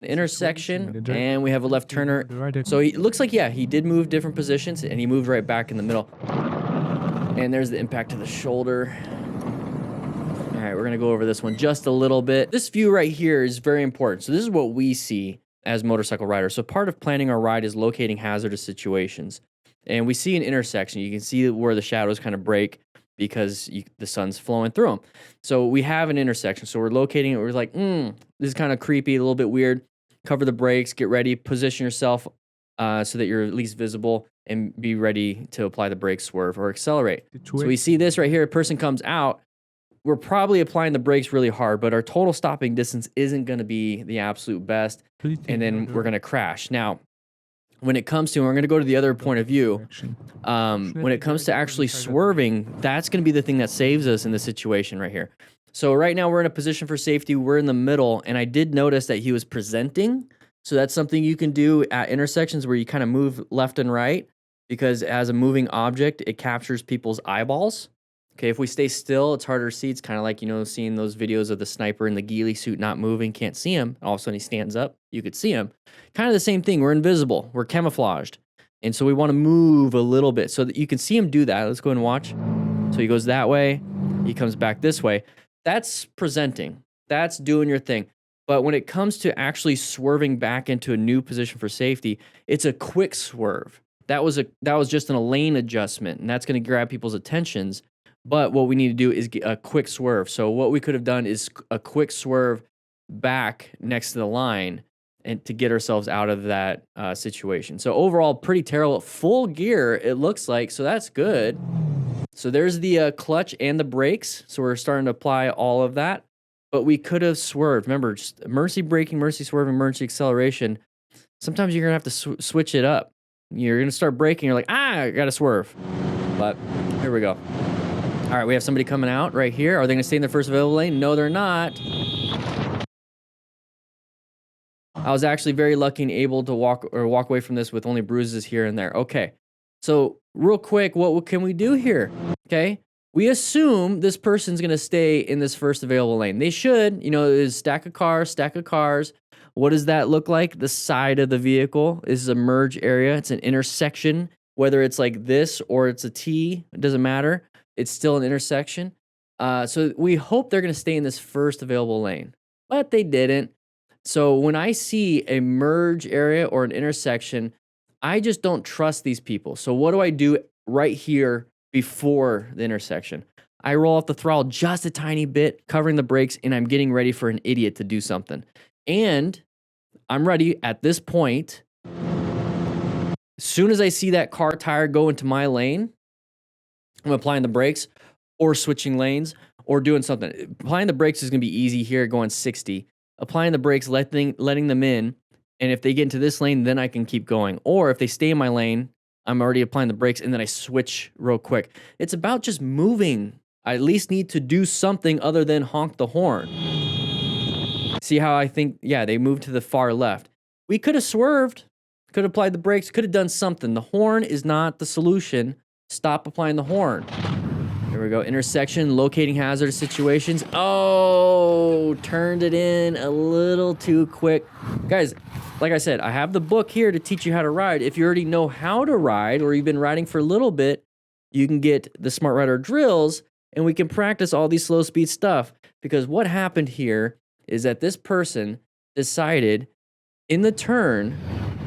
the intersection, and we have a left turner. So it looks like, yeah, he did move different positions, and he moved right back in the middle. And there's the impact to the shoulder. All right, we're gonna go over this one just a little bit. This view right here is very important. So this is what we see as motorcycle riders. So part of planning our ride is locating hazardous situations. And we see an intersection. You can see where the shadows kind of break because the sun's flowing through them. So we have an intersection. So we're locating it. We're like, this is kind of creepy, a little bit weird. Cover the brakes, get ready, position yourself so that you're at least visible, and be ready to apply the brake, swerve, or accelerate. So we see this right here. A person comes out. We're probably applying the brakes really hard, but our total stopping distance isn't going to be the absolute best, and then we're going to crash. Now, when it comes to, we're going to go to the other point of view, when it comes to actually swerving, that's going to be the thing that saves us in this situation right here. So right now we're in a position for safety. We're in the middle, and I did notice that he was presenting. So that's something you can do at intersections where you kind of move left and right, because as a moving object, it captures people's eyeballs. Okay, if we stay still, it's harder to see. It's kind of like, seeing those videos of the sniper in the ghillie suit not moving, can't see him. All of a sudden he stands up, you could see him. Kind of the same thing. We're invisible. We're camouflaged. And so we want to move a little bit so that you can see him do that. Let's go ahead and watch. So he goes that way. He comes back this way. That's presenting. That's doing your thing. But when it comes to actually swerving back into a new position for safety, it's a quick swerve. That was just a lane adjustment, and that's going to grab people's attentions. But what we need to do is get a quick swerve. So what we could have done is a quick swerve back next to the line and to get ourselves out of that situation. So overall, pretty terrible. Full gear, it looks like, so that's good. So there's the clutch and the brakes. So we're starting to apply all of that. But we could have swerved. Remember, just emergency braking, emergency swerving, emergency acceleration. Sometimes you're going to have to switch it up. You're going to start braking. You're like, I got to swerve. But here we go. All right, we have somebody coming out right here. Are they going to stay in their first available lane? No, they're not. I was actually very lucky and able to walk away from this with only bruises here and there. Okay, so real quick, what can we do here? Okay, we assume this person's going to stay in this first available lane. They should. There's stack of cars. What does that look like? The side of the vehicle is a merge area. It's an intersection. Whether it's like this or it's a T, it doesn't matter. It's still an intersection. So we hope they're going to stay in this first available lane, but they didn't. So when I see a merge area or an intersection, I just don't trust these people. So what do I do right here before the intersection? I roll off the throttle just a tiny bit, covering the brakes, and I'm getting ready for an idiot to do something. And I'm ready at this point. As soon as I see that car tire go into my lane, I'm applying the brakes or switching lanes or doing something. Applying the brakes is going to be easy here, going 60. Applying the brakes, letting them in, and if they get into this lane, then I can keep going. Or if they stay in my lane, I'm already applying the brakes, and then I switch real quick. It's about just moving. I at least need to do something other than honk the horn. See how I think, yeah, they moved to the far left. We could have swerved, could have applied the brakes, could have done something. The horn is not the solution. Stop applying the horn. Here we go. Intersection, locating hazardous situations. Oh, turned it in a little too quick. Guys, like I said, I have the book here to teach you how to ride. If you already know how to ride or you've been riding for a little bit, you can get the Smart Rider drills and we can practice all these slow speed stuff. Because what happened here is that this person decided in the turn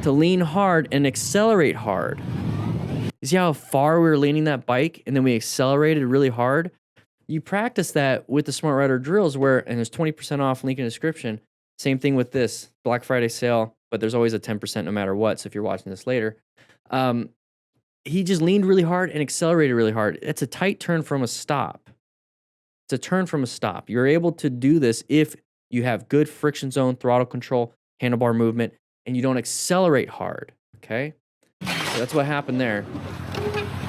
to lean hard and accelerate hard. You see how far we were leaning that bike and then we accelerated really hard? You practice that with the Smart Rider drills and there's 20% off, link in the description. Same thing with this Black Friday sale, but there's always a 10% no matter what. So if you're watching this later, he just leaned really hard and accelerated really hard. It's a tight turn from a stop. It's a turn from a stop. You're able to do this if you have good friction zone, throttle control, handlebar movement, and you don't accelerate hard, okay? So that's what happened there.